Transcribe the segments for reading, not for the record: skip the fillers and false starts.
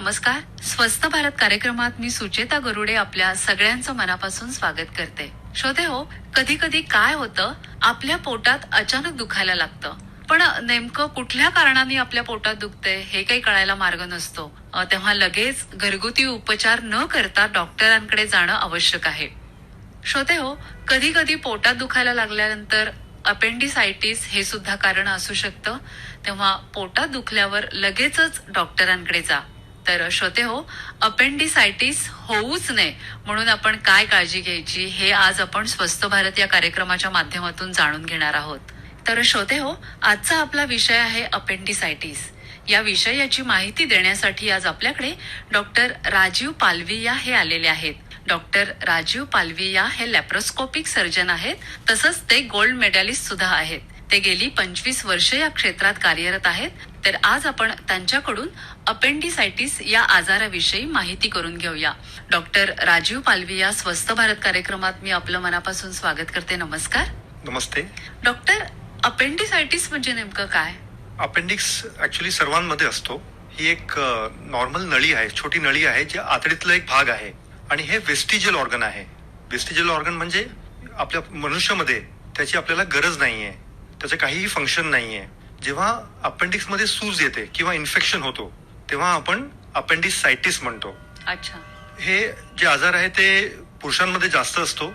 नमस्कार. स्वस्थ भारत कार्यक्रमात मी सुचेता गरुडे आपल्या सगळ्यांचं मनापासून स्वागत करते. श्रोते हो, कधी कधी काय होतं, आपल्या पोटात अचानक दुखायला लागतं. पण नेमकं कुठल्या कारणाने आपल्या पोटात दुखतंय हे काही कळायला मार्ग नसतो. तेव्हा लगेच घरगुती उपचार न करता डॉक्टरांकडे जाणं आवश्यक आहे. श्रोते हो, कधी कधी पोटात दुखायला लागल्यानंतर अपेंडिसायटिस हे सुद्धा कारण असू शकतं. तेव्हा पोटात दुखल्यावर लगेचच डॉक्टरांकडे जा. तर श्रोते हो, अपेंडिसायटिस होऊच नये म्हणून आपण काय काळजी घ्यायची हे आज आपण स्वस्थ भारत या कार्यक्रमाच्या माध्यमातून जाणून घेणार आहोत. तर श्रोते हो, आजचा आपला विषय आहे अपेंडिसायटिस. या विषयाची माहिती देण्यासाठी आज आपल्याकडे डॉक्टर राजीव पालविया हे आलेले आहेत. डॉक्टर राजीव पालविया हे लॅप्रोस्कोपिक सर्जन आहेत. तसंच ते गोल्ड मेडलिस्ट सुद्धा आहेत. ते गेली 25 वर्ष या क्षेत्रात कार्यरत आहेत. तर आज आपण त्यांच्याकडून अपेंडिसायटिस या आजाराविषयी माहिती करून घेऊया. डॉक्टर राजीव पालविया, स्वस्थ भारत कार्यक्रमात मी आपलं मनापासून स्वागत करते. नमस्कार. नमस्ते. डॉक्टर, अपेंडिसायटिस म्हणजे नेमकं काय? अपेंडिक्स ऍक्च्युली सर्वांमध्ये असतो. ही एक नॉर्मल नळी आहे, छोटी नळी आहे, जी आतडीतला एक भाग आहे आणि हे वेस्टिजियल ऑर्गन आहे. वेस्टिजियल ऑर्गन म्हणजे आपल्या मनुष्यामध्ये त्याची आपल्याला गरज नाहीये, त्याचं काहीही फंक्शन नाहीये. जेव्हा अपेंडिक्स मध्ये सूज येते किंवा इन्फेक्शन होतो तेव्हा आपण अपेंडिसायटिस म्हणतो. अच्छा. हे जे आजार आहे ते पुरुषांमध्ये जास्त असतो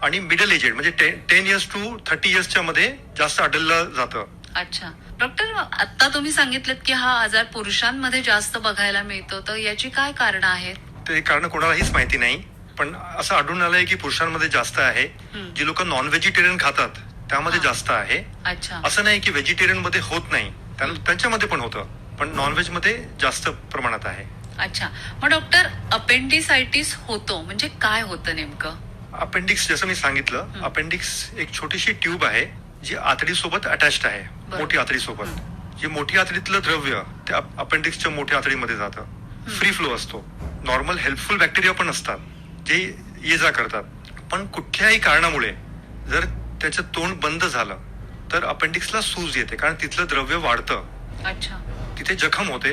आणि मिडल एजेड म्हणजे 10 इयर्स टू 30 इयर्सच्या मध्ये जास्त आढळलं जातं. अच्छा. डॉक्टर, आता तुम्ही सांगितलं की हा आजार पुरुषांमध्ये जास्त बघायला मिळतो, तर याची काय कारण आहेत? ते कारण कोणालाहीच माहिती नाही, पण असं आढळून आलंय की पुरुषांमध्ये जास्त आहे. जी लोक नॉन व्हेजिटेरियन खातात त्यामध्ये जास्त आहे. अच्छा. असं नाही की व्हेजिटेरियन मध्ये होत नाही, त्यांच्यामध्ये पण होतं, पण नॉनव्हेज मध्ये जास्त प्रमाणात आहे. अच्छा. मग डॉक्टर, अपेंडिसायटिस होतो म्हणजे काय होतं नेमकं? अपेंडिक्स जसं मी सांगितलं, अपेंडिक्स एक छोटीशी ट्यूब आहे जी आतडीसोबत अटॅच्ड आहे, मोठी आतडीसोबत. जी मोठी आतडीतलं द्रव्य त्या अपेंडिक्सच्या मोठ्या आतडीमध्ये जातं. फ्री फ्लो असतो. नॉर्मल हेल्पफुल बॅक्टेरिया पण असतात जे ये जा करतात, पण कुठल्याही कारणामुळे जर त्याचं तोंड बंद झालं तर अपेंडिक्सला सूज येते, कारण तिथलं द्रव्य वाढतं. अच्छा. तिथे जखम होते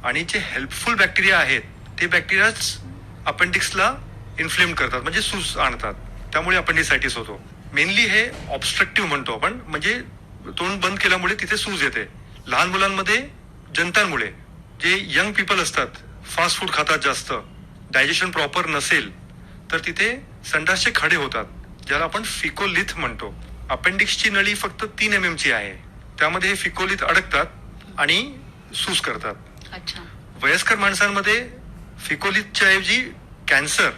आणि जे हेल्पफुल बॅक्टेरिया आहेत ते बॅक्टेरियाच अपेंडिक्सला इन्फ्लेम करतात, म्हणजे सूज आणतात. त्यामुळे अपेंडिसायटिस होतो. मेनली हे ऑब्स्ट्रक्टिव्ह म्हणतो आपण, म्हणजे तोंड बंद केल्यामुळे तिथे सूज येते. लहान मुलांमध्ये जंतांमुळे, जे यंग पीपल असतात, फास्ट फूड खातात जास्त, डायजेशन प्रॉपर नसेल तर तिथे संडासचे खडे होतात, ज्याला आपण फिकोलिथ म्हणतो. अपेंडिक्सची नळी फक्त 3 mm ची आहे, त्यामध्ये हे फिकोलिथ अडकतात आणि सूज करतात. अच्छा. वयस्कर माणसांमध्ये फिकोलिथच्या ऐवजी कॅन्सर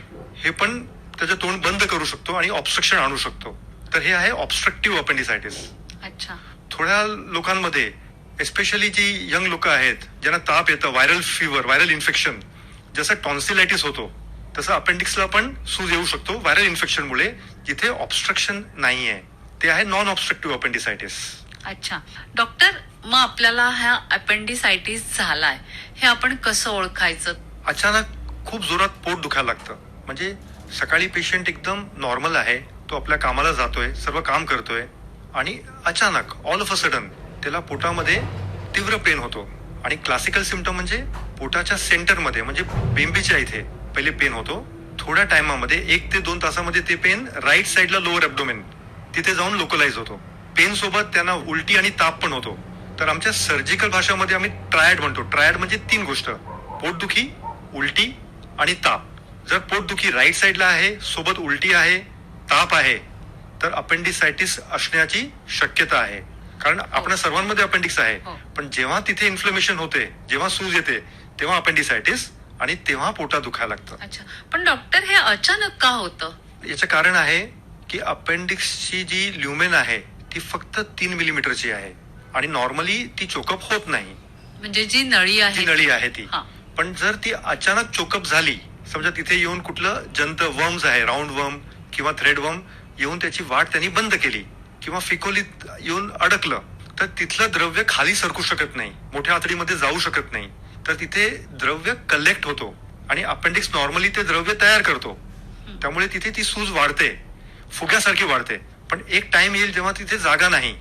हे पण त्याचं तोंड बंद करू शकतो आणि ऑब्स्ट्रक्शन आणू शकतो. तर हे आहे ऑब्स्ट्रक्टिव्ह अपेंडिसायटिस. अच्छा. थोड्या लोकांमध्ये, एस्पेशली जी यंग लोक आहेत ज्यांना ताप येतं, व्हायरल फीवर, व्हायरल इन्फेक्शन, जसं टॉन्सिलायटिस होतो तसं अपेंडिक्सला पण सूज येऊ शकतो व्हायरल इन्फेक्शनमुळे, जिथे ऑब्स्ट्रक्शन नाहीये. ते आहे नॉन ऑब्स्ट्रक्टिव्ह अपेंडिसायटिस. अच्छा. डॉक्टर, मग आपल्याला हा अपेंडिसायटिस झालाय हे आपण कसं ओळखायचं? अचानक खूप जोरात पोट दुखायला लागतं. म्हणजे सकाळी पेशंट एकदम नॉर्मल आहे, तो आपल्या कामाला जातोय, सर्व काम करतोय, आणि अचानक ऑल ऑफ अ सडन त्याला पोटामध्ये तीव्र पेन होतो. आणि क्लासिकल सिम्पटम म्हणजे पोटाच्या सेंटरमध्ये, म्हणजे बेंबीच्या इथे पहिले पेन होतो. थोड्या टायमामध्ये 1 ते 2 तासामध्ये ते पेन राईट साईडला लोअर ॲब्डोमेन तिथे जाऊन लोकलाइज होतो. पेन सोबत त्यांना उलटी आणि ताप पण होतो. तर आमच्या सर्जिकल भाषामध्ये आम्ही ट्रायड म्हणतो. ट्रायड म्हणजे 3 गोष्ट: पोटदुखी, उलटी आणि ताप. जर पोटदुखी राईट साईडला आहे, सोबत उलटी आहे, ताप आहे, तर अपेंडिसायटिस असण्याची शक्यता आहे. कारण आपल्या सर्वांमध्ये अपेंडिक्स आहे, पण जेव्हा तिथे इन्फ्लेमेशन होते, जेव्हा सूज येते, तेव्हा अपेंडिसायटिस, आणि तेव्हा पोटात दुखायला लागतं. अच्छा. पण डॉक्टर, हे अचानक का होतं? याचं कारण आहे की अपेंडिक्सची जी ल्युमेन आहे ती फक्त 3 मिलीमीटरची आहे आणि नॉर्मली ती चोकअप होत नाही. म्हणजे जी नळी आहे, ती नळी आहे ती. पण जर ती अचानक चोकअप झाली, समजा तिथे येऊन कुठलं जंत, वर्म्स आहे, राऊंड वर्म किंवा थ्रेड वर्म येऊन त्याची वाट त्यांनी बंद केली, किंवा फिकोलीत येऊन अडकलं, तर तिथलं द्रव्य खाली सरकू शकत नाही, मोठ्या आतडीमध्ये जाऊ शकत नाही. तर तिथे द्रव्य कलेक्ट होतो आणि अपेंडिक्स नॉर्मली ते द्रव्य तयार करतो. त्यामुळे तिथे ती सूज वाढते, फुग्यासारखी वाढते. पण एक टाइम येईल जेव्हा तिथे जागा नाही,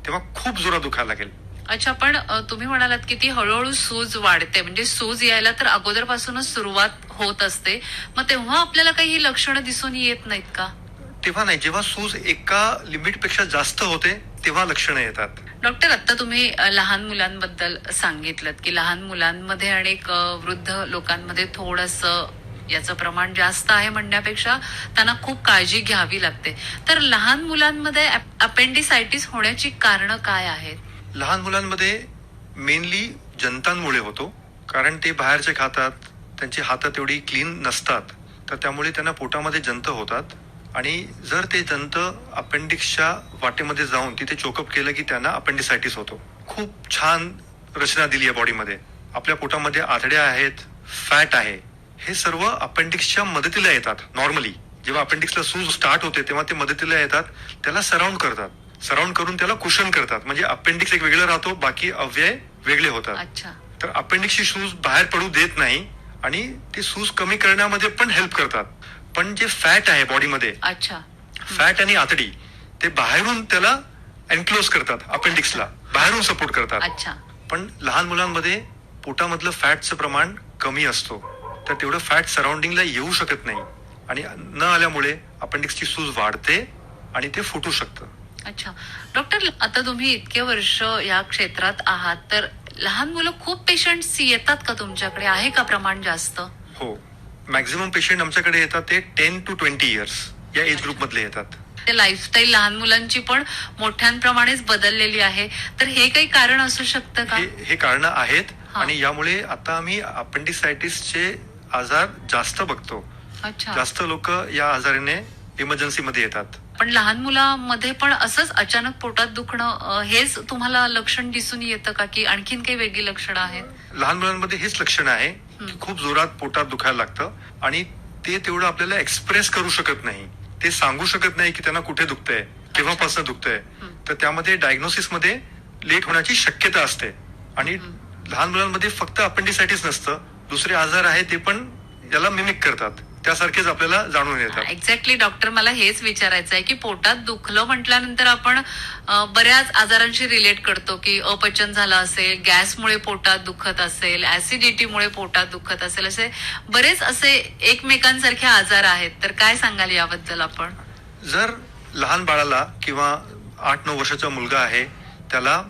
तेव्हा खूप जोरात दुखायला लागेल अच्छा, पण तुम्ही म्हणालात की ती हळूहळू सूज वाढते, म्हणजे सूज यायला तर अगोदरपासूनच सुरुवात होत असते. मग तेव्हा आपल्याला काही ही लक्षणं दिसून येत नाहीत का? तेव्हा नाही, जेव्हा सूज एका लिमिटपेक्षा जास्त होते तेव्हा लक्षणं येतात. डॉक्टर, आता तुम्ही लहान मुलांबद्दल सांगितलं की लहान मुलांमध्ये आणि वृद्ध लोकांमध्ये थोडंसं याचं प्रमाण जास्त आहे म्हणण्यापेक्षा त्यांना खूप काळजी घ्यावी लागते. तर लहान मुलांमध्ये अपेंडिसायटिस होण्याची कारणं काय आहेत? लहान मुलांमध्ये मेनली जंतांमुळे होतो, कारण ते बाहेरचे खातात, त्यांची हातं तेवढी क्लीन नसतात, तर त्यामुळे त्यांना पोटामध्ये जंत होतात आणि जर ते जंत अपेंडिक्सच्या वाटेमध्ये जाऊन तिथे चोकअप केलं की त्यांना अपेंडिसायटिस होतो. खूप छान रचना दिली आहे बॉडीमध्ये. आपल्या पोटामध्ये आतड्या आहेत, फॅट आहे, हे सर्व अपेंडिक्सच्या मदतीला येतात. नॉर्मली जेव्हा अपेंडिक्सला सूज स्टार्ट होते तेव्हा ते मदतीला येतात, त्याला सराउंड करतात, सराउंड करून त्याला कुशन करतात. म्हणजे अपेंडिक्स एक वेगळं राहतो, बाकी अव्यय वेगळे होतात. अच्छा. तर अपेंडिक्सची सूज बाहेर पडू देत नाही आणि ते सूज कमी करण्यामध्ये पण हेल्प करतात. पण जे फॅट आहे बॉडीमध्ये, अच्छा. फॅट आणि आतडी, ते बाहेरून त्याला एनक्लोज करतात, अपेंडिक्सला बाहेरून सपोर्ट करतात. अच्छा. पण लहान मुलांमध्ये पोटामधलं फॅटचं प्रमाण कमी असतो, तर तेवढं फॅट सराउंडिंगला येऊ शकत नाही आणि न आल्यामुळे अपेंडिक्सची सूज वाढते आणि ते फुटू शकतं. अच्छा. डॉक्टर, आता तुम्ही इतके वर्ष या क्षेत्रात आहात, तर लहान मुलं खूप पेशंट्स येतात का तुमच्याकडे? आहे का प्रमाण जास्त? हो, मॅक्झिमम पेशंट आमच्याकडे येतात ते 10 to 20 इयर्स या एज ग्रुप मधले येतात. ते लाईफस्टाईल लहान मुलांची पण मोठ्यांप्रमाणेच बदललेली आहे, तर हे काही कारण असू शकतं का? हे कारणं आहेत हा. आणि यामुळे आता आम्ही अपेंडिसायटिसचे आजार जास्त बघतो. अच्छा. जास्त लोक या आजाराने इमर्जन्सी मध्ये येतात. पण लहान मुलांमध्ये पण असंच अचानक पोटात दुखणं हेच तुम्हाला लक्षण दिसून येतं का, की आणखीन काही वेगळी लक्षणं आहेत? लहान मुलांमध्ये हेच लक्षण आहे की खूप जोरात पोटात दुखायला लागतं आणि ते तेवढं आपल्याला एक्सप्रेस करू शकत नाही. ते सांगू शकत नाही की त्यांना कुठे दुखतंय, केव्हापासून दुखतंय. तर त्यामध्ये डायग्नोसिस मध्ये लेट होण्याची शक्यता असते. आणि लहान मुलांमध्ये फक्त अपेंडिसायटिस नसतं, दुसरे आजार आहे ते पण याला मिमिक करतात, त्यासारखेच आपल्याला जाणून येतात. एक्झॅक्टली डॉक्टर, मला हेच विचारायचं आहे की पोटात दुखलं म्हटल्यानंतर आपण बऱ्याच आजारांशी रिलेट करतो, की अपचन झालं असेल, गॅसमुळे पोटात दुखत असेल, ऍसिडिटीमुळे पोटात दुखत असेल, असे बरेच असे एकमेकांसारखे आजार आहेत. तर काय सांगाल याबद्दल आपण? जर लहान बाळाला किंवा 8-9 वर्षाचा मुलगा आहे, त्याला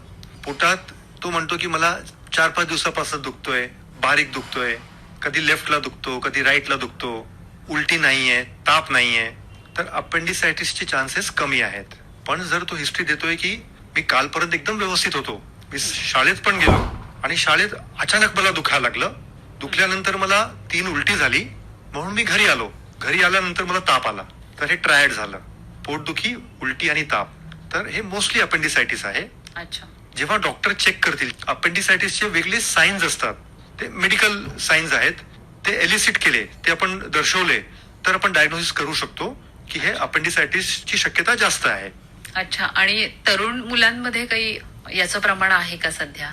पोटात तो म्हणतो की मला 4-5 दिवसापासून दुखतोय, बारीक दुखतोय, कधी लेफ्टला दुखतो, कधी राईटला दुखतो, उलटी नाहीये, ताप नाहीये, तर अपेंडिसायटिसचे चान्सेस कमी आहेत. पण जर तो हिस्ट्री देतोय की मी कालपर्यंत एकदम व्यवस्थित होतो, मी शाळेत पण गेलो आणि शाळेत अचानक मला दुखायला लागलं, दुखल्यानंतर मला 3 उलटी झाली, म्हणून मी घरी आलो, घरी आल्यानंतर मला ताप आला, तर हे ट्रायड झालं, पोटदुखी, उलटी आणि ताप. तर हे मोस्टली अपेंडिसायटिस आहे. अच्छा. जेव्हा डॉक्टर चेक करतील, अपेंडिसायटिसचे वेगळे साईन्स असतात, ते मेडिकल साईन्स आहेत, ते एलिसिट केले, ते आपण दर्शवले, तर आपण डायग्नोसिस करू शकतो की हे अपेंडिसायटिसची शक्यता जास्त आहे. अच्छा. आणि तरुण मुलांमध्ये काही याचं प्रमाण आहे का सध्या?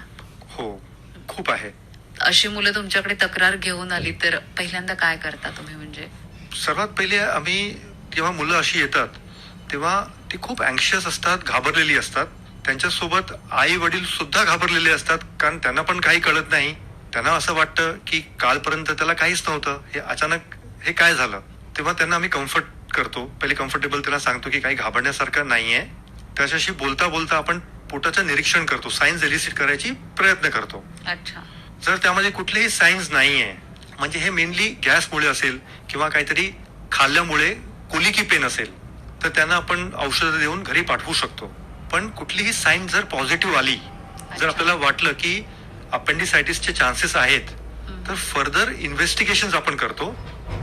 हो, खूप आहे. अशी मुलं तुमच्याकडे तक्रार घेऊन आली तर पहिल्यांदा काय करता तुम्ही? म्हणजे सर्वात पहिले आम्ही जेव्हा मुलं अशी येतात तेव्हा ती खूप अँक्शियस असतात, घाबरलेली असतात. त्यांच्यासोबत आई वडील सुद्धा घाबरलेले असतात, कारण त्यांना पण काही कळत नाही. त्यांना असं वाटतं की कालपर्यंत त्याला काहीच नव्हतं, हे अचानक हे काय झालं. तेव्हा त्यांना आम्ही कम्फर्ट करतो, पहिले कम्फर्टेबल त्यांना सांगतो की काही घाबरण्यासारखं नाहीये. त्याच्याशी बोलता बोलता आपण पोटाचं निरीक्षण करतो, सायन्स एलिसिट करायची प्रयत्न करतो. अच्छा. जर त्यामध्ये कुठलेही सायन्स नाहीये, म्हणजे हे मेनली गॅसमुळे असेल किंवा काहीतरी खाल्ल्यामुळे कोलिकी पेन असेल, तर त्यांना आपण औषधं देऊन घरी पाठवू शकतो. पण कुठलीही साईन जर पॉझिटिव्ह आली, जर आपल्याला वाटलं की अपेंडिसायटिसचे चान्सेस आहेत, तर फर्दर इन्व्हेस्टिगेशन आपण करतो,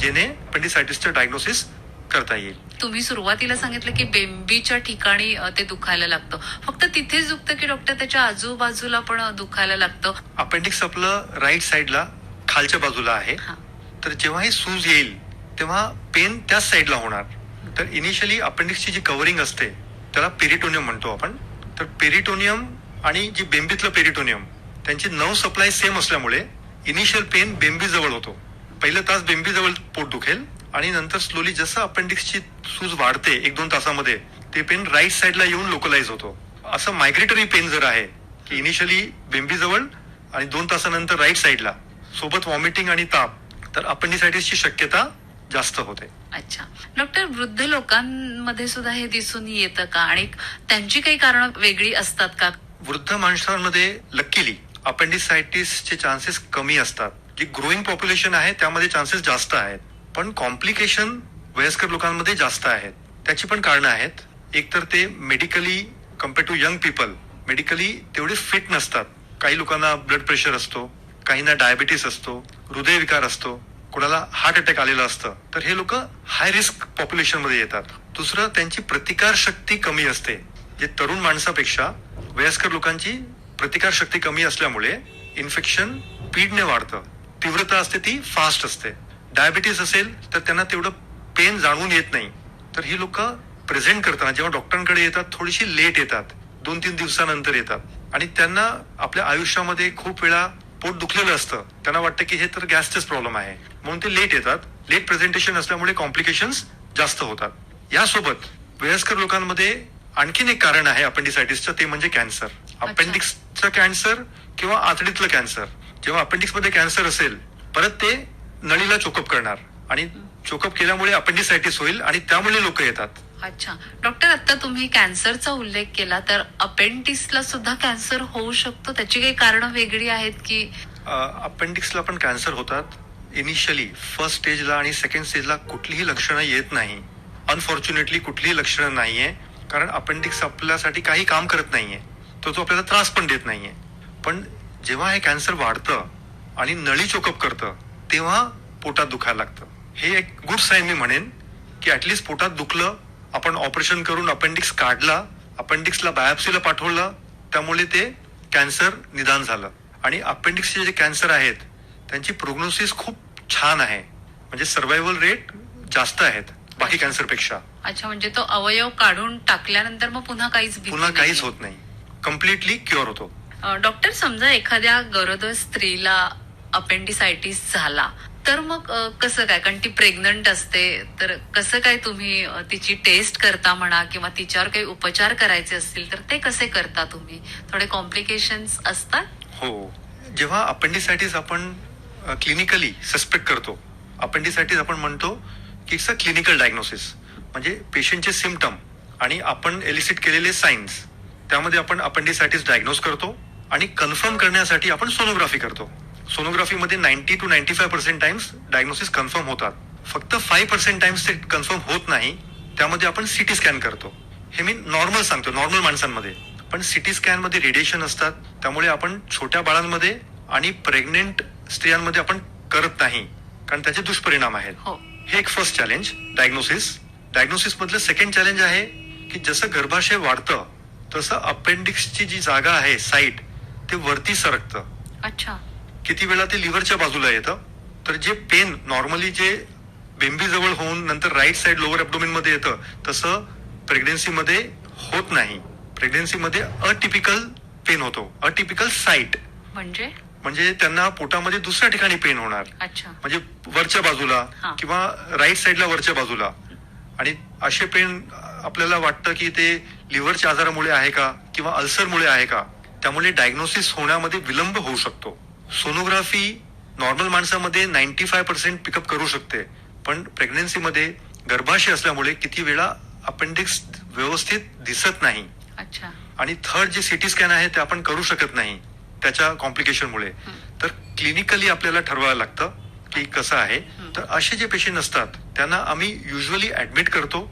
जेणे अपेंडिसायटिसचं डायग्नोसिस करता येईल. तुम्ही सुरुवातीला सांगितलं की बेंबीच्या ठिकाणी ते दुखायला लागतं. फक्त तिथेच दुखतं की डॉक्टर त्याच्या आजूबाजूला पण दुखायला लागतं? अपेंडिक्स आपलं राईट साईडला खालच्या बाजूला आहे, तर जेव्हा ही सूज येईल तेव्हा पेन त्याच साईडला होणार. तर इनिशियली अपेंडिक्सची जी कव्हरिंग असते त्याला पेरिटोनियम म्हणतो आपण. तर पेरिटोनियम आणि जी बेंबीतलं पेरिटोनियम, त्यांची नर्व सप्लाय सेम असल्यामुळे इनिशियल पेन बेंबीजवळ होतो. पहिलं तास बेंबीजवळ पोट दुखेल आणि नंतर स्लोली जसं अपेंडिक्सची सूज वाढते 1-2 तासामध्ये, ते पेन राईट साईडला येऊन लोकलाइज होतो. असं मायग्रेटरी पेन जर आहे की इनिशियली बेंबीजवळ आणि 2 तासानंतर राईट साईडला सोबत व्हॉमिटिंग आणि ताप, तर अपेंडिसायटिसची शक्यता जास्त होते. अच्छा डॉक्टर, वृद्ध लोकांमध्ये सुद्धा हे दिसून येतं का आणि त्यांची काही कारणं वेगळी असतात का? वृद्ध माणसांमध्ये लकीली अपेंडिसायटिसचे चान्सेस कमी असतात. जी ग्रोईंग पॉप्युलेशन आहे त्यामध्ये चान्सेस जास्त आहेत, पण कॉम्प्लिकेशन वयस्कर लोकांमध्ये जास्त आहेत. त्याची पण कारणं आहेत. एक तर ते medically compare to young people medically तेवढे फिट नसतात. काही लोकांना ब्लड प्रेशर असतो, काहींना डायबिटीस असतो, हृदयविकार असतो, कोणाला हार्ट अटॅक आलेला असतं, तर हे लोक हाय रिस्क पॉप्युलेशन मध्ये येतात. दुसरं, त्यांची प्रतिकार शक्ती कमी असते. जे तरुण माणसापेक्षा वयस्कर लोकांची प्रतिकार शक्ती कमी असल्यामुळे इन्फेक्शन स्पीडने वाढतं, तीव्रता असते ती फास्ट असते. डायबिटीस असेल तर त्यांना तेवढं पेन जाणवून येत नाही, तर ही लोक प्रेझेंट करताना जेव्हा डॉक्टरांकडे येतात थोडीशी लेट येतात, 2-3 दिवसानंतर येतात, आणि त्यांना आपल्या आयुष्यामध्ये खूप वेळा पोट दुखलेलं असतं, त्यांना वाटतं की हे तर गॅसचेच प्रॉब्लेम आहे, म्हणून ते लेट येतात. लेट प्रेझेंटेशन असल्यामुळे कॉम्प्लिकेशन्स जास्त होतात. यासोबत वयस्कर लोकांमध्ये आणखीन एक कारण आहे अपेंडिसायटिसचं, ते म्हणजे कॅन्सर. अपेंडिक्सचं कॅन्सर किंवा आतडीतलं कॅन्सर. जेव्हा अपेंडिक्स मध्ये कॅन्सर असेल, परत ते नळीला चोकअप करणार आणि चोकअप केल्यामुळे अपेंडिसायटिस होईल आणि त्यामुळे लोक येतात. अच्छा डॉक्टर, आता तुम्ही कॅन्सरचा उल्लेख केला, तर अपेंडिक्सला सुद्धा कॅन्सर होऊ शकतो? त्याची काही कारणं वेगळी आहेत की? अपेंडिक्सला पण कॅन्सर होतात. इनिशियली फर्स्ट स्टेजला आणि सेकंड स्टेजला कुठलीही लक्षणं येत नाही. अनफॉर्च्युनेटली कुठलीही लक्षणं नाहीये, कारण अपेंडिक्स आपल्यासाठी काही काम करत नाहीये, तो आपल्याला त्रास पण देत नाहीये. पण जेव्हा हे कॅन्सर वाढतं आणि नळी चोकअप करतं, तेव्हा पोटात दुखायला लागतं. हे एक गुड साईन मी म्हणेन की ऍटलिस्ट पोटात दुखलं, आपण ऑपरेशन करून अपेंडिक्स काढला, अपेंडिक्सला बायोप्सीला पाठवलं, त्यामुळे ते कॅन्सर निदान झालं. आणि अपेंडिक्सचे जे कॅन्सर आहेत त्यांची प्रोग्नोसिस खूप छान आहे, म्हणजे सर्व्हायव्हल रेट जास्त आहेत बाकी कॅन्सरपेक्षा. अच्छा, म्हणजे तो अवयव काढून टाकल्यानंतर मग पुन्हा काहीच होत नाही, कम्प्लिटली क्युअर होतो. डॉक्टर, समजा एखाद्या गरोदर स्त्रीला अपेंडिसायटिस झाला तर मग कसं काय, कारण ती प्रेग्नंट असते, तर कसं काय तुम्ही तिची टेस्ट करता म्हणा किंवा तिच्यावर काही उपचार करायचे असतील तर ते कसे करता तुम्ही? थोडे कॉम्प्लिकेशन्स असतात? हो, जेव्हा अपेंडिसायटिस आपण क्लिनिकली सस्पेक्ट करतो, अपेंडिसायटिस आपण म्हणतो की इट्स अ क्लिनिकल डायग्नोसिस, म्हणजे पेशंटचे सिम्पटम आणि आपण एलिसिट केलेले साइन्स, त्यामध्ये आपण अपेंडिसायटिस डायग्नोज करतो आणि कन्फर्म करण्यासाठी आपण सोनोग्राफी करतो. सोनोग्राफीमध्ये 90 to 95% टाइम्स डायग्नोसिस कन्फर्म होतात. फक्त 5% टाइम्स ते कन्फर्म होत नाही, त्यामध्ये आपण सिटी स्कॅन करतो. हे मी नॉर्मल सांगतो, नॉर्मल माणसांमध्ये. पण सिटी स्कॅन मध्ये रेडिएशन असतात, त्यामुळे आपण छोट्या बाळांमध्ये आणि प्रेग्नेंट स्त्रियांमध्ये आपण करत नाही, कारण त्याचे दुष्परिणाम आहेत. हे एक फर्स्ट चॅलेंज, डायग्नोसिस मधलं सेकंड चॅलेंज आहे की जसं गर्भाशय वाढतं तसं अपेंडिक्सची जी जागा आहे, साईट, ते वरती सरकतं. अच्छा. किती वेळा ते लिव्हरच्या बाजूला येतं, तर जे पेन नॉर्मली जे बेंबी जवळ होऊन नंतर राईट साइड लोअर ऍब्डोमेन मध्ये येतं, तसं प्रेग्नन्सीमध्ये होत नाही. प्रेग्नन्सीमध्ये अटिपिकल पेन होतो, अटिपिकल साईट, म्हणजे त्यांना पोटामध्ये दुसऱ्या ठिकाणी पेन होणार. अच्छा. म्हणजे वरच्या बाजूला किंवा राईट साइडला वरच्या बाजूला. आणि असे पेन आपल्याला वाटतं की ते लिव्हरच्या आजारामुळे आहे का किंवा अल्सरमुळे आहे का, त्यामुळे डायग्नोसिस होण्यामध्ये विलंब होऊ शकतो. सोनोग्राफी नॉर्मल माणसामध्ये 95% पिकअप करू शकते, पण प्रेग्नन्सीमध्ये गर्भाशय असल्यामुळे किती वेळा अपेंडिक्स व्यवस्थित दिसत नाही. अच्छा. आणि थर्ड जे सिटी स्कॅन आहे ते आपण करू शकत नाही त्याच्या कॉम्प्लिकेशनमुळे. तर क्लिनिकली आपल्याला ठरवायला लागतं की कसं आहे. तर असे जे पेशंट असतात त्यांना आम्ही युजली ऍडमिट करतो,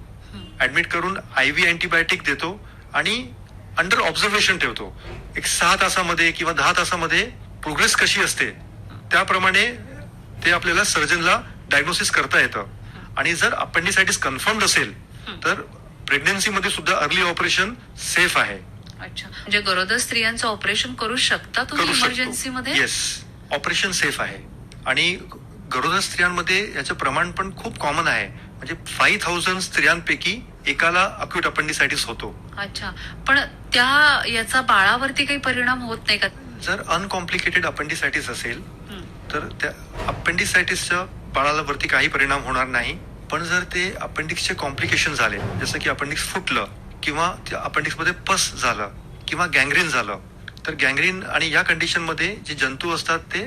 ऍडमिट करून IV अँटीबायोटिक देतो आणि अंडर ऑब्झर्वेशन ठेवतो. एक 6 तासामध्ये किंवा 10 तासामध्ये प्रोग्रेस कशी असते त्याप्रमाणे ते आपल्याला सर्जनला डायग्नोसिस करता येतं. आणि जर अपेंडिसायटिस कन्फर्म्ड असेल तर प्रेग्नन्सीमध्ये सुद्धा अर्ली ऑपरेशन सेफ आहे. अच्छा, म्हणजे गरोदर स्त्रियांचं ऑपरेशन करू शकता तुम्ही इमर्जन्सीमध्ये? येस, ऑपरेशन सेफ आहे. आणि गरोदर स्त्रियांमध्ये याचं प्रमाण पण खूप कॉमन आहे, म्हणजे 5,000 स्त्रियांपैकी एकाला अक्यूट अपेंडिसायटिस होतो. अच्छा, पण याचा बाळावरती काही परिणाम होत नाही का? जर अनकॉम्प्लिकेटेड अपेंडिसायटिस असेल तर त्या अपेंडिसायटिसच्या बाळाला वरती काही परिणाम होणार नाही. पण जर ते अपेंडिक्सचे कॉम्प्लिकेशन झाले, जसं की अपेंडिक्स फुटलं किंवा त्या अपेंडिक्स मध्ये पस झालं किंवा गँग्रीन झालं, तर गँग्रीन आणि या कंडिशनमध्ये जे जंतू असतात ते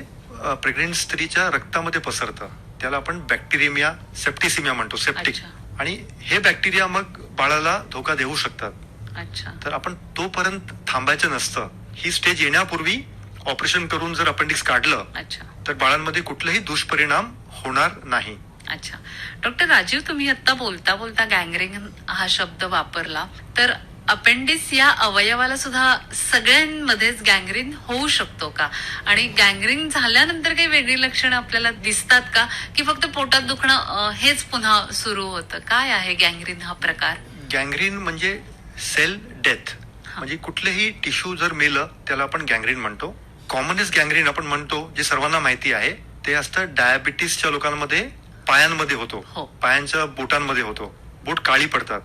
प्रेग्नेंट स्त्रीच्या रक्तामध्ये पसरतं. त्याला आपण बॅक्टेरियमिया सेप्टिसिमिया म्हणतो, सेप्टिक. अच्छा. आणि हे बॅक्टेरिया मग बाळाला धोका देऊ शकतात. अच्छा. तर आपण तोपर्यंत थांबायचं नसतं. ही स्टेज येण्यापूर्वी ऑपरेशन करून जर अपेंडिक्स काढलं अच्छा. तर बाळांमध्ये कुठलाही दुष्परिणाम होणार नाही. अच्छा. डॉक्टर राजीव, तुम्ही आता बोलता बोलता गँग्रीन हा शब्द वापरला, तर अपेंडिक्स या अवयवाला सुद्धा सगळ्यांमध्येच गँग्रीन होऊ शकतो का? आणि गँग्रीन झाल्यानंतर काही वेगळी लक्षणं आपल्याला दिसतात का, की फक्त पोटात दुखणं हेच पुन्हा सुरू होतं? काय आहे गँग्रीन हा प्रकार? गँग्रीन म्हणजे सेल डेथ. म्हणजे कुठलेही टिश्यू जर मेलं त्याला आपण गँग्रीन म्हणतो. कॉमनेस्ट गँग्रीन आपण म्हणतो जे सर्वांना माहिती आहे ते असतं डायबिटीसच्या लोकांमध्ये पायांमध्ये होतो, हो. पायांच्या बोटांमध्ये होतो, बोट काळी पडतात.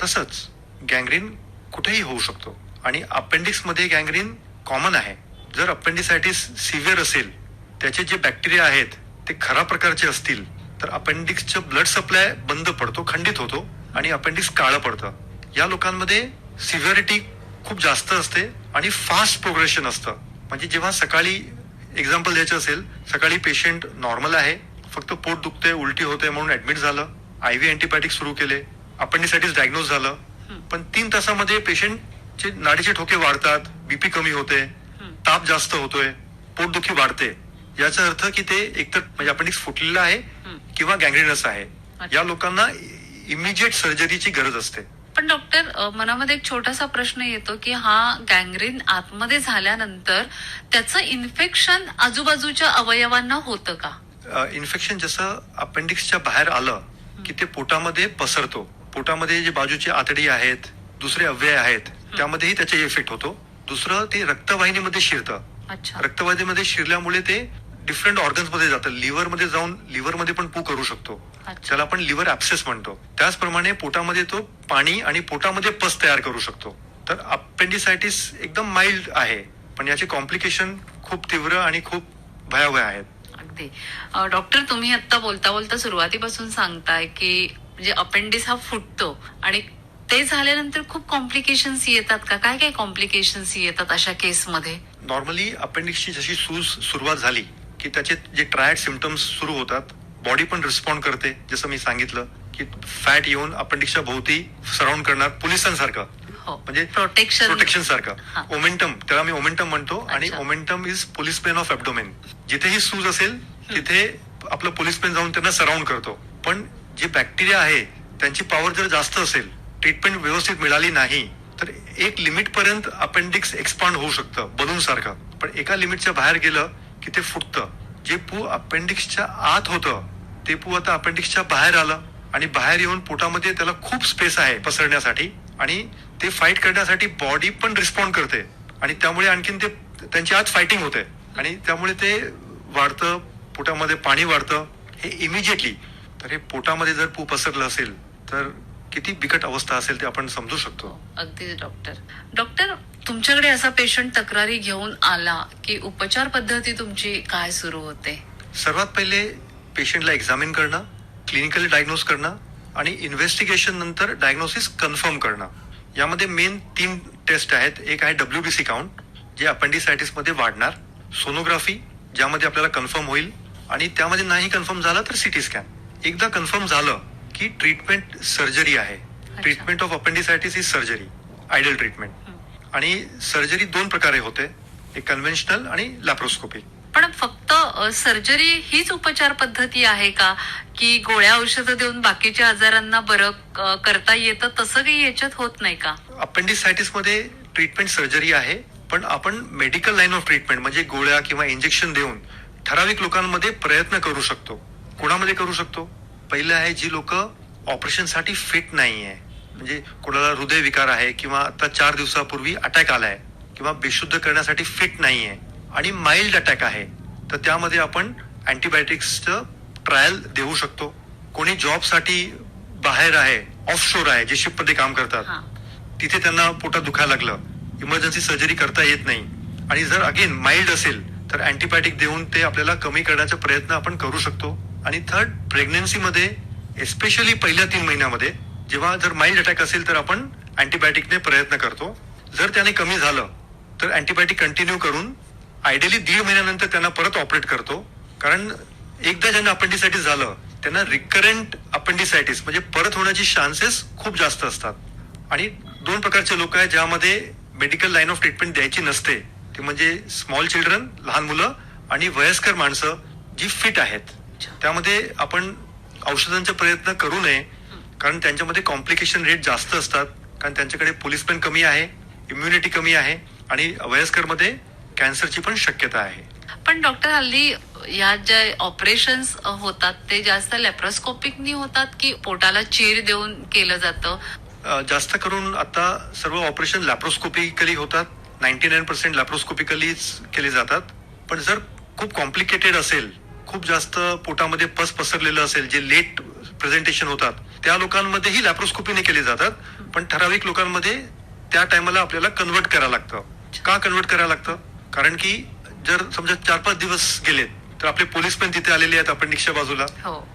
तसंच गँग्रीन कुठेही होऊ शकतो. आणि अपेंडिक्स मध्ये गँग्रीन कॉमन आहे. जर अपेंडिसायटिस सिव्हिअर असेल, त्याचे जे बॅक्टेरिया आहेत ते खराब प्रकारचे असतील तर अपेंडिक्सचं ब्लड सप्लाय बंद पडतो, खंडित होतो आणि अपेंडिक्स काळं पडतं. या लोकांमध्ये सिव्हिअरिटी खूप जास्त असते आणि फास्ट प्रोग्रेशन असतं. म्हणजे जेव्हा सकाळी एक्झाम्पल द्यायचं असेल, सकाळी पेशंट नॉर्मल आहे, फक्त पोट दुखते, उलटी होते म्हणून ऍडमिट झालं, IV अँटीबायोटिक सुरू केले, अपेंडिसायटिस डायग्नोज झालं, पण 3 तासामध्ये पेशंटचे नाडीचे ठोके वाढतात, बीपी कमी होते, ताप जास्त होतोय, पोटदुखी वाढते. याचा अर्थ की ते एकतर म्हणजे अपेंडिक्स फुटलेलं आहे किंवा गँग्रीनस आहे. या लोकांना इमिजिएट सर्जरीची गरज असते. पण डॉक्टर, मनामध्ये एक छोटासा प्रश्न येतो की हा गँग्रीन आतमध्ये झाल्यानंतर त्याचं इन्फेक्शन आजूबाजूच्या अवयवांना होतं का? इन्फेक्शन जसं अपेंडिक्सच्या बाहेर आलं की ते पोटामध्ये पसरतो. पोटामध्ये जे बाजूची आतडी आहेत, दुसरे अवयव आहेत, त्यामध्येही त्याचा इफेक्ट होतो. दुसरं ते रक्तवाहिनीमध्ये शिरतं. अच्छा. रक्तवाहिनीमध्ये शिरल्यामुळे ते डिफरंट ऑर्गन्स मध्ये जातं. लिव्हर मध्ये जाऊन लिव्हर मध्ये पण पू करू शकतो. अच्छा. त्याला आपण लिव्हर ऍब्सेस म्हणतो. त्याचप्रमाणे पोटामध्ये तो पाणी आणि पोटामध्ये पस तयार करू शकतो. तर अपेंडिसायटिस एकदम माइल्ड आहे, पण याचे कॉम्प्लिकेशन खूप तीव्र आणि खूप भयावह आहेत. अगदी. डॉक्टर, तुम्ही आता बोलता बोलता सुरुवातीपासून सांगताय की म्हणजे अपेंडिक्स हा फुटतो आणि ते झाल्यानंतर खूप कॉम्प्लिकेशन्स येतात का? काय काय कॉम्प्लिकेशन्स येतात अशा केसमध्ये? नॉर्मली अपेंडिक्सची जशी सुरुवात झाली की त्याचे जे ट्रायड सिम्पटम्स सुरू होतात, बॉडी पण रिस्पॉन्ड करते. जसं मी सांगितलं की फॅट येऊन अपेंडिक्सच्या भोवती सराउंड करणार पोलिसांसारखं, हो. म्हणजे प्रोटेक्शन हा. सारखं. ओमेंटम, त्याला मी ओमेंटम म्हणतो. आणि अच्छा. Omentum is policeman of abdomen. जिथेही सूज असेल तिथे आपलं पोलिसपेन जाऊन त्यांना सराउंड करतो. पण जे बॅक्टेरिया आहे त्यांची पॉवर जर जास्त असेल, ट्रीटमेंट व्यवस्थित मिळाली नाही तर एक लिमिट पर्यंत अपेंडिक्स एक्सपांड होऊ शकतं बलून सारखं. पण एका लिमिटच्या बाहेर गेलं की ते फुटतं. जे पू अपेंडिक्सच्या आत होतं ते पू आता अपेंडिक्सच्या बाहेर आलं आणि बाहेर येऊन पोटामध्ये त्याला खूप स्पेस आहे पसरण्यासाठी आणि ते फाईट करण्यासाठी बॉडी पण रिस्पॉन्ड करते आणि त्यामुळे आणखीन ते त्यांची आत फायटिंग होते आणि त्यामुळे ते वाढतं, पोटामध्ये पाणी वाढतं. हे इमिजिएटली. तर हे पोटामध्ये जर पू पसरलं असेल तर किती बिकट अवस्था असेल ते आपण समजू शकतो. अगदी. डॉक्टर, तुमच्याकडे असा पेशंट तक्रारी घेऊन आला की उपचार पद्धती तुमची काय सुरू होते? सर्वात पहिले पेशंटला एक्झामिन करणं, क्लिनिकली डायग्नोज करणं आणि इन्व्हेस्टिगेशन नंतर डायग्नोसिस कन्फर्म करणं. यामध्ये मेन 3 टेस्ट आहेत. एक आहे WBC काउंट, जे अपेंडिसायटिस मध्ये वाढणार. सोनोग्राफी, ज्यामध्ये आपल्याला कन्फर्म होईल. आणि त्यामध्ये नाही कन्फर्म झालं तर CT स्कॅन. एकदा कन्फर्म झालं की ट्रीटमेंट सर्जरी आहे. Treatment of appendicitis is surgery, ideal treatment. आणि सर्जरी 2 प्रकारे होते, एक कन्व्हेन्शनल आणि लॅप्रोस्कोपी. पण फक्त सर्जरी हीच उपचार पद्धती आहे का, की गोळ्या औषधं देऊन बाकीच्या आजारांना बरं करता येतं, तसं काही याच्यात होत नाही का? अपेंडिसायटिस मध्ये ट्रीटमेंट सर्जरी आहे, पण आपण मेडिकल लाईन ऑफ ट्रीटमेंट म्हणजे गोळ्या किंवा इंजेक्शन देऊन ठराविक लोकांमध्ये प्रयत्न करू शकतो. कोणामध्ये करू शकतो? पहिलं आहे जी लोक ऑपरेशनसाठी फिट नाहीये, म्हणजे कोणाला हृदयविकार आहे किंवा आता 4 दिवसापूर्वी अटॅक आलाय किंवा बेशुद्ध करण्यासाठी फिट नाहीये आणि माइल्ड अटॅक आहे, तर त्यामध्ये आपण अँटीबायोटिक्सचं ट्रायल देऊ शकतो. कोणी जॉबसाठी बाहेर आहे, ऑफशोर आहे, जे शिपमध्ये काम करतात, तिथे त्यांना पोटात दुखायला लागलं, इमर्जन्सी सर्जरी करता येत नाही आणि जर अगेन माइल्ड असेल तर अँटीबायोटिक देऊन ते आपल्याला कमी करण्याचा प्रयत्न आपण करू शकतो. आणि थर्ड, प्रेग्नन्सीमध्ये एस्पेशली पहिल्या 3 महिन्यामध्ये जेव्हा जर माइल्ड अटॅक असेल तर आपण अँटीबायोटिकने प्रयत्न करतो. जर त्याने कमी झालं तर अँटीबायोटिक कंटिन्यू करून आयडियली 1.5 महिन्यानंतर त्यांना परत ऑपरेट करतो. कारण एकदा ज्यांना अपेंडिसायटिस झालं त्यांना रिकरंट अपेंडिसायटिस म्हणजे परत होण्याची चान्सेस खूप जास्त असतात. आणि 2 प्रकारचे लोक आहेत ज्यामध्ये मेडिकल लाईन ऑफ ट्रीटमेंट द्यायची नसते. ते म्हणजे स्मॉल चिल्ड्रन, लहान मुलं, आणि वयस्कर माणसं जी फिट आहेत. त्यामध्ये आपण औषधांचे प्रयत्न करू नये, कारण त्यांच्यामध्ये कॉम्प्लिकेशन रेट जास्त असतात. कारण त्यांच्याकडे पोलिसमॅन कमी आहे, इम्युनिटी कमी आहे, आणि वयस्करमध्ये कॅन्सरची पण शक्यता आहे. पण डॉक्टर हल्ली या जे ऑपरेशन्स होतात ते जास्त लॅप्रोस्कोपिकनी होतात की पोटाला चीर देऊन केलं जातं? जास्त करून आता सर्व ऑपरेशन लॅप्रोस्कोपिकली होतात. 99% लॅप्रोस्कोपिकलीच केले जातात. पण जर खूप कॉम्प्लिकेटेड असेल, खूप जास्त पोटामध्ये पस पसरलेलं असेल, जे लेट प्रेझेंटेशन होतात, त्या लोकांमध्येही लॅप्रोस्कोपीने केले जातात. पण ठराविक लोकांमध्ये त्या टायमाला आपल्याला कन्व्हर्ट करायला लागतं. का कन्व्हर्ट करायला लागतं? कारण की जर समजा 4-5 दिवस गेलेत तर आपले पोलिसमॅन तिथे आलेले आहेत अपेंडिक्सच्या बाजूला,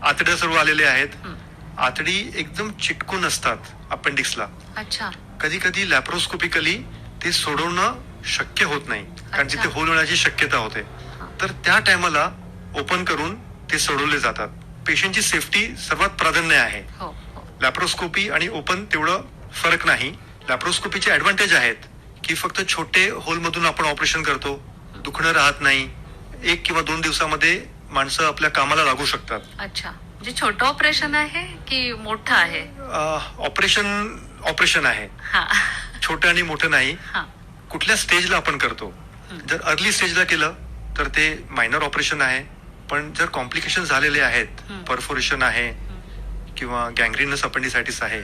आतड्या सर्व आलेले आहेत. आतडी एकदम चिटकून असतात अपेंडिक्सला. अच्छा. कधी कधी लॅप्रोस्कोपिकली ते सोडवणं शक्य होत नाही, कारण तिथे होल होण्याची शक्यता होते. तर त्या टायमाला ओपन करून ते सोडवले जातात. पेशंटची सेफ्टी सर्वात प्राधान्य आहे. लॅप्रोस्कोपी आणि ओपन तेवढं फरक नाही. लॅप्रोस्कोपीचे ऍडव्हान्टेज आहेत की फक्त छोटे होल मधून आपण ऑपरेशन करतो, दुखणं राहत नाही. 1 किंवा 2 दिवसामध्ये माणसं आपल्या कामाला लागू शकतात. अच्छा, म्हणजे छोटं ऑपरेशन आहे की मोठं आहे? ऑपरेशन आहे, छोटं आणि मोठं नाही. कुठल्या स्टेजला आपण करतो. जर अर्ली स्टेजला केलं तर ते मायनर ऑपरेशन आहे. पण जर कॉम्प्लिकेशन झालेले आहेत, परफोरेशन आहे किंवा गँग्रीनस अपेंडिसायटिस आहे,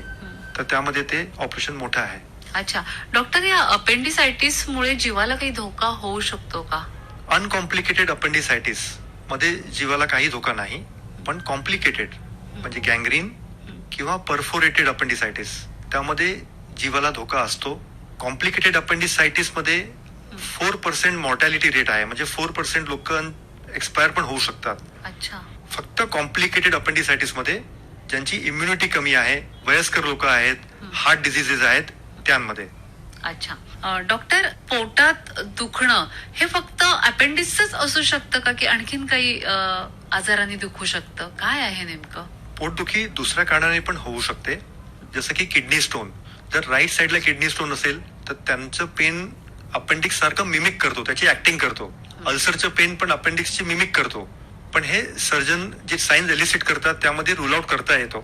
तर त्यामध्ये ते ऑपरेशन मोठं आहे. अच्छा डॉक्टर, या अपेंडिसायटिस मुळे जीवाला काही धोका होऊ शकतो का? अनकॉम्प्लिकेटेड अपेंडिसायटिस मध्ये जीवाला काही धोका नाही. पण कॉम्प्लिकेटेड म्हणजे गँग्रीन किंवा परफोरेटेड अपेंडिसायटिस, त्यामध्ये जीवाला धोका असतो. कॉम्प्लिकेटेड अपेंडिसायटिस मध्ये 4% मॉर्टॅलिटी रेट आहे. म्हणजे 4% लोक एक्सपायर पण होऊ शकतात. अच्छा. फक्त कॉम्प्लिकेटेड अपेंडिसायटिस मध्ये ज्यांची इम्युनिटी कमी आहे, वयस्कर लोक आहेत, हार्ट डिझिजेस आहेत, त्यांमध्ये. अच्छा. डॉक्टर, पोटात दुखणं हे फक्त अपेंडिक्सच असू शकतं का की आणखीन काही आजारांनी दुखू शकतं? काय आहे नेमकं? पोटदुखी दुसऱ्या कारणाने पण होऊ शकते, जसं की किडनी स्टोन. जर राईट साईडला किडनी स्टोन असेल तर त्यांचं पेन अपेंडिक्स सारखं मिमिक करतो, त्याची ऍक्टिंग करतो. अल्सरचं पेन पण अपेंडिक्सची मिमिक करतो. पण हे सर्जन जे साईन्स एलिसिट करतात त्यामध्ये रूल आउट करता येतो.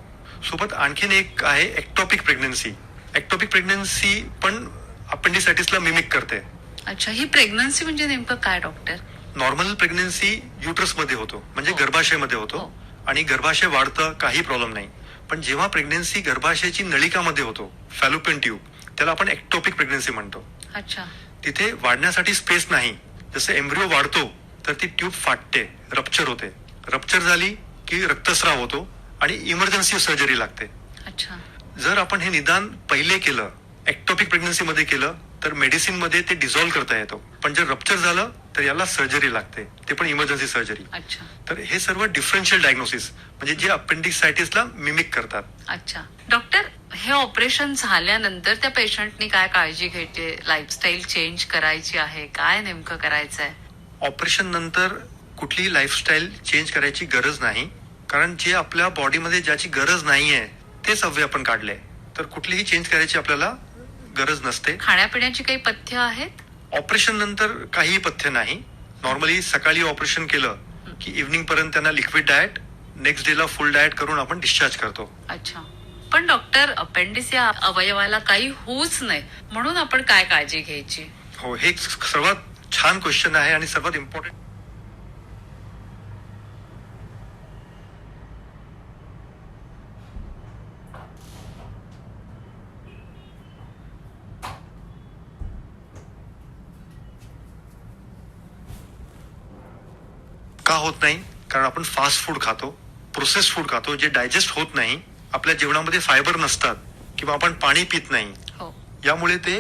सोबत आणखीन एक आहे एक्टॉपिक प्रेग्नन्सी. एक्टॉपिक प्रेग्नन्सी पण अपेंडिसायटिसला मिमिक करते. अच्छा, ही प्रेग्नन्सी म्हणजे नेमकं काय डॉक्टर? नॉर्मल प्रेग्नन्सी युट्रस मध्ये होतो, म्हणजे गर्भाशयामध्ये होतो, आणि गर्भाशय वाढतं, काही प्रॉब्लेम नाही. पण जेव्हा प्रेग्नन्सी गर्भाशयाची नलिकामध्ये होतो, फॅलोपियन ट्यूब, त्याला आपण एक्टॉपिक प्रेग्नन्सी म्हणतो. अच्छा. तिथे वाढण्यासाठी स्पेस नाही. जसं एम्ब्रिओ वाढतो तर ती ट्यूब फाटते, रप्चर होते. रप्चर झाली की रक्तस्राव होतो आणि इमर्जन्सी सर्जरी लागते. अच्छा. जर आपण हे निदान पहिले केलं, एक्टॉपिक प्रेग्नन्सी मध्ये केलं, तर मेडिसिन मध्ये ते डिझॉल्व्ह करता येतो. पण जर रप्चर झालं तर याला सर्जरी लागते, ते पण इमर्जन्सी सर्जरी. अच्छा. तर हे सर्व डिफरन्शियल डायग्नोसिस म्हणजे जे अपेंडिसायटिसला मिमिक करतात. अच्छा. डॉक्टर, हे ऑपरेशन झाल्यानंतर त्या पेशंटनी काय काळजी घ्यायची? लाईफस्टाईल चेंज करायची आहे? काय नेमकं करायचं आहे? ऑपरेशन नंतर कुठलीही लाईफस्टाईल चेंज करायची गरज नाही. कारण जे आपल्या बॉडीमध्ये ज्याची गरज नाहीये तेच अवयव आपण काढले, तर कुठलीही चेंज करायची आपल्याला गरज नसते. खाण्यापिण्याची काही पथ्य आहेत? ऑपरेशन नंतर काही पथ्य नाही. नॉर्मली सकाळी ऑपरेशन केलं की इव्हनिंग पर्यंत त्यांना लिक्विड डाएट, नेक्स्ट डेला फुल डाएट करून आपण डिस्चार्ज करतो. अच्छा. पण डॉक्टर, अपेंडिस या अवयवाला काही होऊच नाही म्हणून आपण काय काळजी घ्यायची? हो, हे सर्वात छान क्वेश्चन आहे आणि सर्वात इम्पॉर्टंट. का होत नाही? कारण आपण फास्ट फूड खातो, प्रोसेस्ड फूड खातो, जे डायजेस्ट होत नाही. आपल्या जेवणामध्ये फायबर नसतात किंवा आपण पाणी पित नाही. यामुळे ते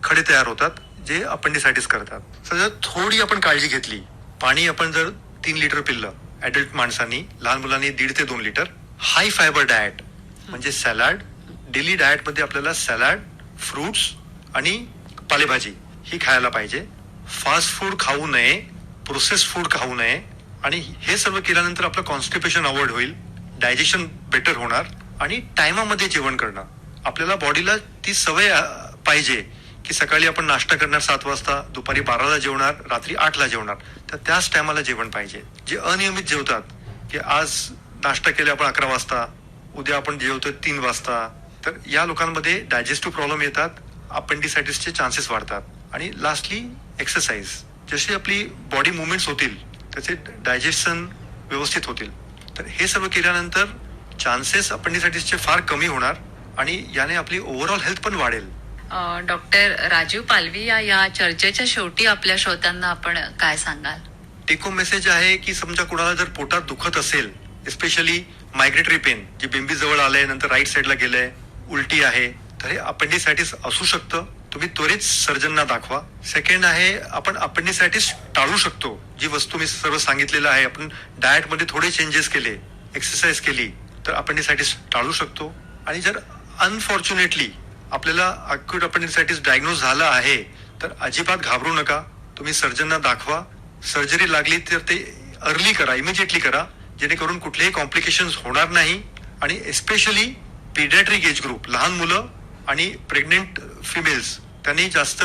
खडे तयार होतात जे अपेंडिसायटिस करतात. जर थोडी आपण काळजी घेतली, पाणी आपण जर 3 लिटर पिल्लं ऍडल्ट माणसांनी, लहान मुलांनी 1.5 ते 2 लिटर, हाय फायबर डाएट म्हणजे सॅलड, डेली डाएट मध्ये आपल्याला सॅलड, फ्रुट्स आणि पालेभाजी ही खायला पाहिजे. फास्ट फूड खाऊ नये, प्रोसेस फूड खाऊ नये आणि हे सर्व केल्यानंतर आपलं कॉन्स्टिपेशन अवॉइड होईल, डायजेशन बेटर होणार आणि टायमामध्ये जेवण करणं. आपल्याला बॉडीला ती सवय पाहिजे की सकाळी आपण नाश्ता करणार 7 वाजता, दुपारी 12ला जेवणार, रात्री 8ला जेवणार, तर त्याच टायमाला जेवण पाहिजे. जे अनियमित जेवतात की आज नाश्ता केला आपण 11 वाजता, उद्या आपण जेवतोय 3 वाजता, तर या लोकांमध्ये डायजेस्टिव्ह प्रॉब्लेम येतात, अपेंडिसायटिसचे चान्सेस वाढतात. आणि लास्टली एक्सरसाइज. जशी आपली बॉडी मुवमेंट्स होतील त्याचे डायजेशन व्यवस्थित होतील. तर हे सर्व केल्यानंतर चान्सेस अपेंडिसायटिसचे फार कमी होणार आणि याने आपली ओव्हरऑल हेल्थ पण वाढेल. डॉक्टर राजीव पालवी या चर्चेच्या शेवटी आपल्या श्रोत्यांना आपण काय सांगाल? टेक होम मेसेज आहे की समजा कुणाला जर पोटात दुखत असेल, एस्पेशली मायग्रेटरी पेन, जे बेंबी जवळ आलंय, नंतर राईट साईडला गेलंय, उलटी आहे, तर हे अपेंडिसायटिस असू शकतं. तुम्ही त्वरित सर्जनना दाखवा. सेकंड आहे, आपण अपेंडिसायटिस टाळू शकतो. जी वस्तू मी सर्व सांगितलेलं आहे, आपण डाएटमध्ये थोडे चेंजेस केले, एक्सरसाइज केली, तर अपेंडिसायटिस टाळू शकतो. आणि जर अनफॉर्च्युनेटली आपल्याला अक्यूट अपेंडिसायटिस डायग्नोज झालं आहे, तर अजिबात घाबरू नका. तुम्ही सर्जनना दाखवा. सर्जरी लागली तर ते अर्ली करा, इमिजिएटली करा, जेणेकरून कुठलेही कॉम्प्लिकेशन्स होणार नाही. आणि एस्पेशली पीडियाट्रिक एज ग्रुप, लहान मुलं आणि प्रेग्नेंट फिमेल्स, त्यांनी जास्त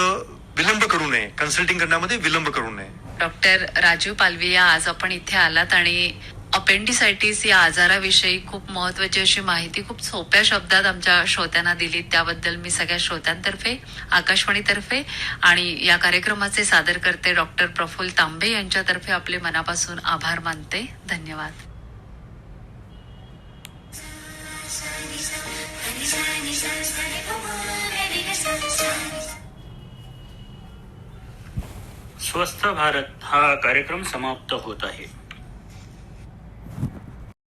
विलंब करू नये, कन्सल्टिंग करण्यामध्ये विलंब करू नये. डॉक्टर राजीव पालवी आज आपण इथे आलात आणि अपेंडिसायटिस या आजाराविषयी खूप महत्वाची अशी माहिती खूप सोप्या शब्दात आमच्या श्रोत्यांना दिली. त्याबद्दल मी सगळ्या श्रोत्यांतर्फे, आकाशवाणीतर्फे आणि या कार्यक्रमाचे सादरकर्ते डॉक्टर प्रफुल्ल तांबे यांच्यातर्फे आपले मनापासून आभार मानते. धन्यवाद. स्वस्थ भारत हा कार्यक्रम समाप्त होत आहे.